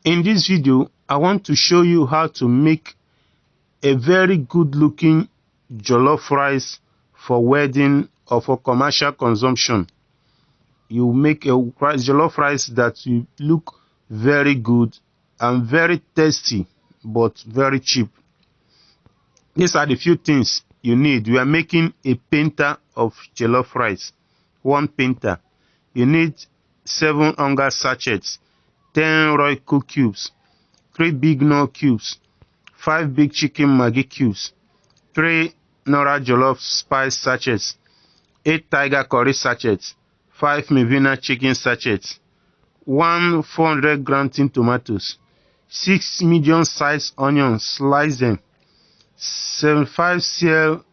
In this video, I want to show you how to make a very good looking jollof rice for wedding or for commercial consumption. You make a jollof rice that will look very good and very tasty but very cheap. These are the few things you need. We are making a pinta of jollof rice. 1 pinta. You need 7 hunger sachets, 10 royco cubes, 3 big knorr cubes, 5 big chicken Maggi cubes, 3 Nora jollof spice sachets, 8 tiger curry sachets, 5 mivina chicken sachets, 1 400-gram tin tomatoes, 6 medium-sized onions, slice them, 75 cl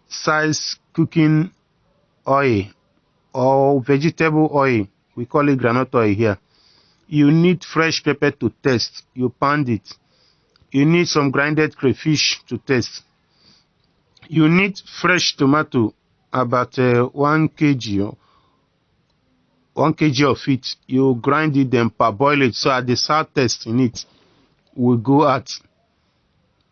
size cooking oil or vegetable oil, we call it groundnut oil here. You need fresh pepper to taste, you pound it. You need some grinded crayfish to taste. You need fresh tomato, about 1 kg, 1 kg of it. You grind it, then parboil it so that the sour taste in it will go out.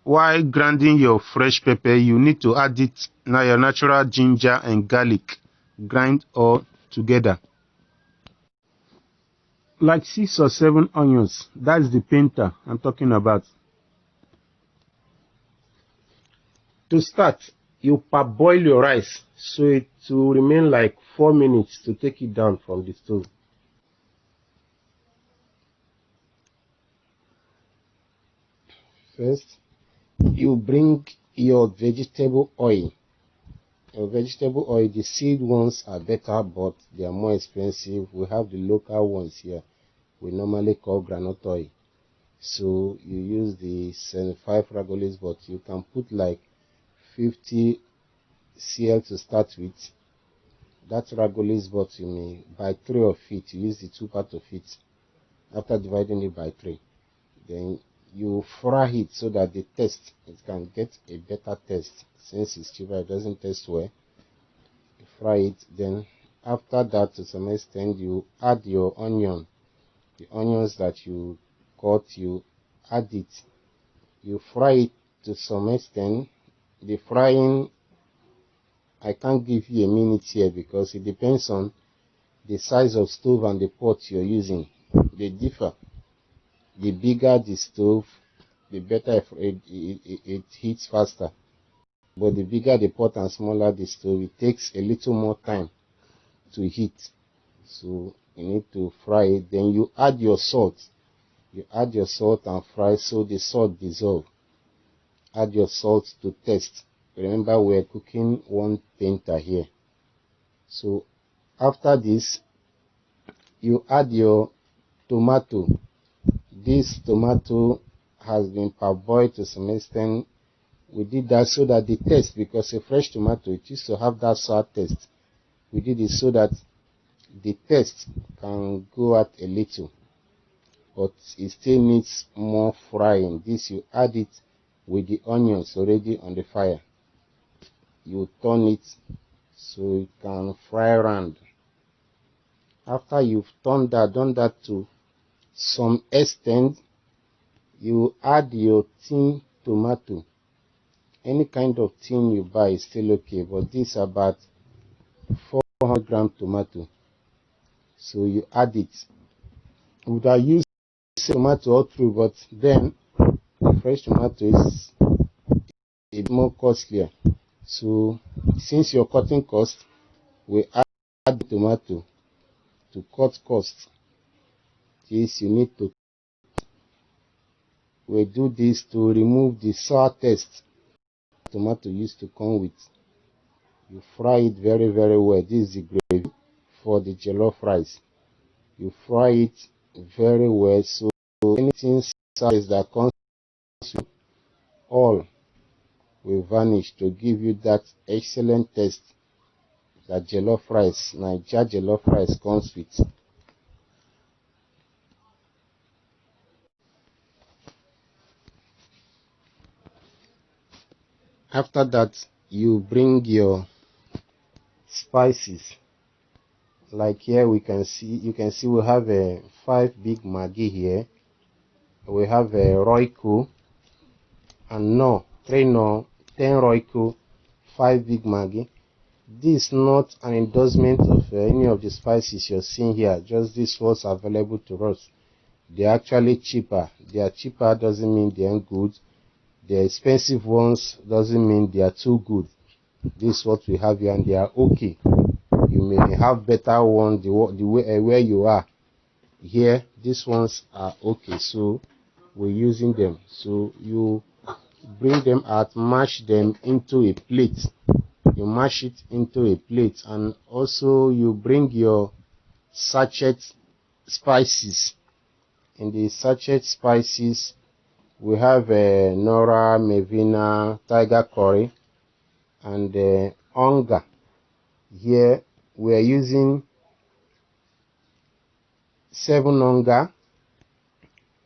While grinding your fresh pepper, you need to add it now your natural ginger and garlic, grind all together. Like 6 or 7 onions, that's the pinta I'm talking about. To start, you parboil your rice so it will remain like 4 minutes to take it down from the stove. First, you bring your vegetable oil. Your vegetable oil, the seed ones are better, but they are more expensive. We have the local ones here. We normally call groundnut oil. So you use the 75 ragolis, but you can put like 50 cl to start with. That ragolis, but you may buy 3 of it. You use the 2 part of it. After dividing it by 3, then you fry it so that the taste, it can get a better taste. Since it's cheaper, it doesn't taste well. You fry it, then after that, to some extent, you add your onion. The onions that you cut, you add it. You fry it to some extent. The frying, I can't give you a minute here because it depends on the size of stove and the pot you're using. They differ. The bigger the stove, the better it heats faster. But the bigger the pot and smaller the stove, it takes a little more time to heat. So you need to fry it. Then you add your salt. You add your salt and fry so the salt dissolve. Add your salt to taste. Remember, we're cooking 1 pinta here. So after this, you add your tomato. This tomato has been parboiled to some extent. We did that so that the taste, because a fresh tomato, it used to have that sour taste. We did it so that the taste can go out a little, but it still needs more frying. This you add it with the onions already on the fire. You turn it so it can fry around. After you've done that to some extent, you add your tin tomato. Any kind of tin you buy is still okay, but this is about 400-gram tomato. So you add it. We would have used tomato all through, but then the fresh tomato is a bit more costlier. So since you're cutting cost, we add the tomato to cut cost. This you need to. We do this to remove the sour taste tomato used to come with. You fry it very, very well. This is the gravy for the jollof rice. You fry it very well so anything sour that comes with all will vanish to give you that excellent taste that jollof rice, Nigerian jollof rice comes with. After that, you bring your spices. Like here you can see we have a 5 big Maggi here. we have a royco and Nora, 3 Nora, 10 royco, 5 big Maggi. This is not an endorsement of any of the spices you're seeing here, just this was available to us. They're actually cheaper. They are cheaper doesn't mean they aren't good. The expensive ones doesn't mean they are too good. This is what we have here and they are okay. You may have better ones the way where you are. Here, these ones are okay, so we're using them. So you bring them out, mash them into a plate. You mash it into a plate, and also you bring your sachet spices. In the sachet spices, we have Nora, mivina, tiger curry, and onga. Here we are using 7 onga.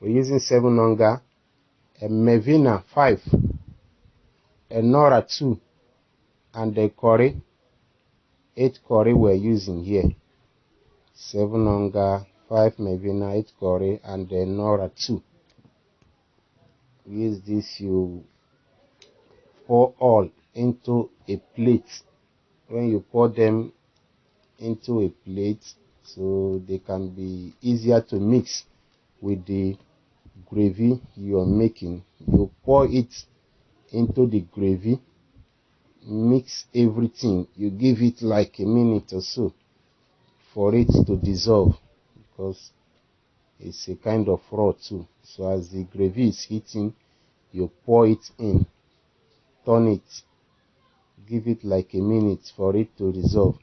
We're using 7 onga, a mivina 5, a Nora 2, and the curry 8 curry we're using here. 7 onga, 5 mivina, 8 curry, and the Nora 2. Use this, you pour all into a plate. When you pour them into a plate, so they can be easier to mix with the gravy you are making. You pour it into the gravy, mix everything. You give it like a minute or so for it to dissolve, because it's a kind of raw too. So as the gravy is heating, you pour it in, turn it, give it like a minute for it to dissolve.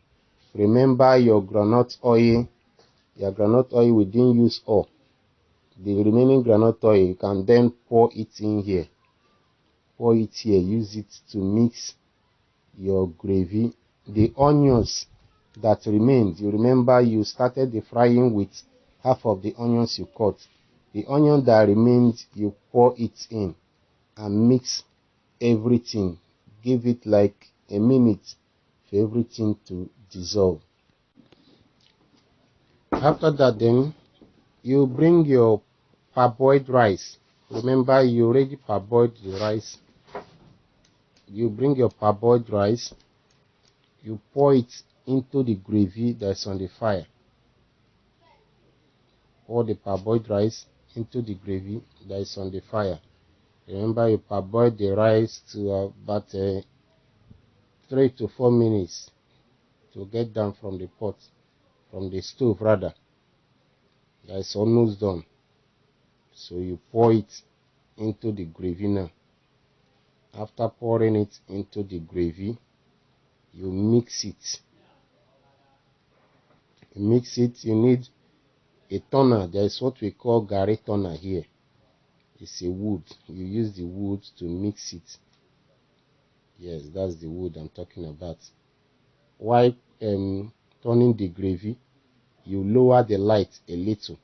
Remember your groundnut oil. Your groundnut oil, we didn't use all. The remaining groundnut oil, you can then pour it in here. Pour it here, use it to mix your gravy. The onions that remained, you remember you started the frying with half of the onions you cut. The onion that remained, you pour it in and mix everything. Give it like a minute for everything to dissolve. After that, then you bring your parboiled rice. Remember, you already parboiled the rice. You bring your parboiled rice, you pour it into the gravy that's on the fire. Pour the parboiled rice into the gravy that is on the fire. Remember, you parboil the rice to about 3 to 4 minutes to get down from the pot, from the stove rather. That is almost done. So you pour it into the gravy now. After pouring it into the gravy, you mix it. You mix it. You need a turner. There is what we call gari turner here. It's a wood. You use the wood to mix it. Yes, that's the wood I'm talking about. While turning the gravy, you lower the light a little.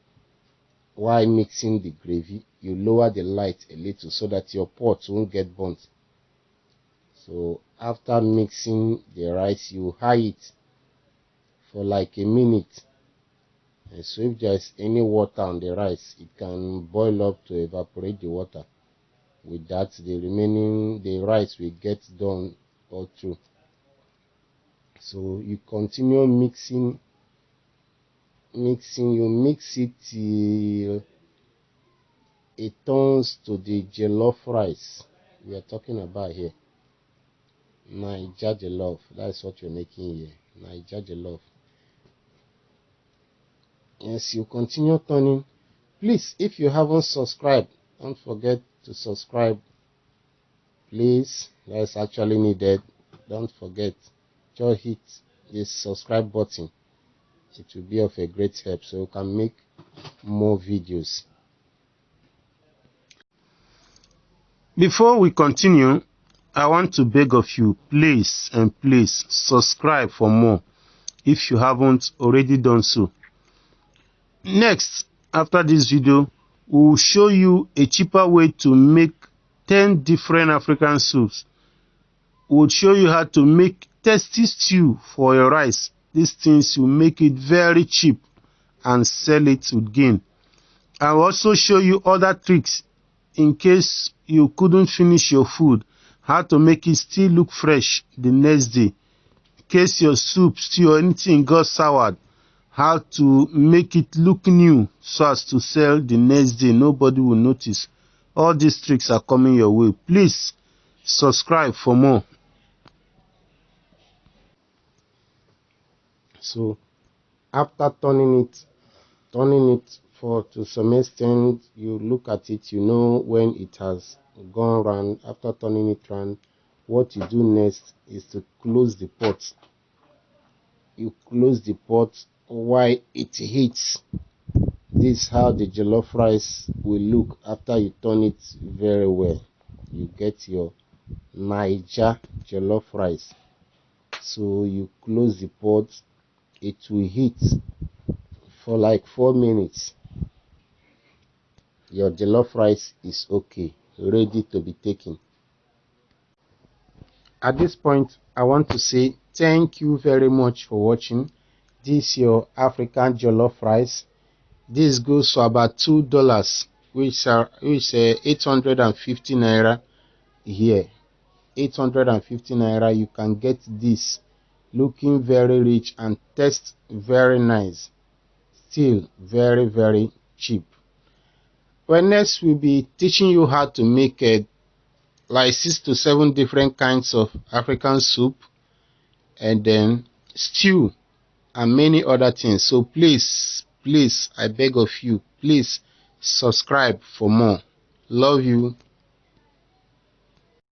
While mixing the gravy, you lower the light a little so that your pot won't get burnt. So after mixing the rice, you high it for like a minute. And so if there's any water on the rice, it can boil up to evaporate the water. With that, the rice will get done all through. So you continue mixing. You mix it till it turns to the jollof rice we are talking about here. Nigerian jollof, that's what you're making here. Nigerian jollof. Yes, you continue turning. Please, if you haven't subscribed, don't forget to subscribe. Please, that's actually needed. Don't forget, just hit this subscribe button. It will be of a great help so you can make more videos. Before we continue, I want to beg of you, please subscribe for more if you haven't already done so. Next, after this video, we will show you a cheaper way to make 10 different African soups. We will show you how to make tasty stew for your rice. These things will make it very cheap and sell it with gain. I'll also show you other tricks in case you couldn't finish your food, how to make it still look fresh the next day. In case your soup, stew, or anything got soured, how to make it look new so as to sell the next day. Nobody will notice. All these tricks are coming your way. Please subscribe for more. So after turning it for to some extent, you look at it, you know when it has gone round. After turning it round, what you do next is to close the pot. You close the pot while it heats. This is how the jollof rice will look after you turn it very well. You get your Niger jollof rice. So you close the pot, it will heat for like 4 minutes. Your jollof rice is okay, ready to be taken. At this point, I want to say thank you very much for watching. This is your African jollof rice. This goes for about $2, which 850 naira here. 850 naira, you can get this looking very rich and taste very nice, still very cheap. Well, next we'll be teaching you how to make like 6 to 7 different kinds of African soup, and then stew and many other things. So please I beg of you, please subscribe for more. Love you.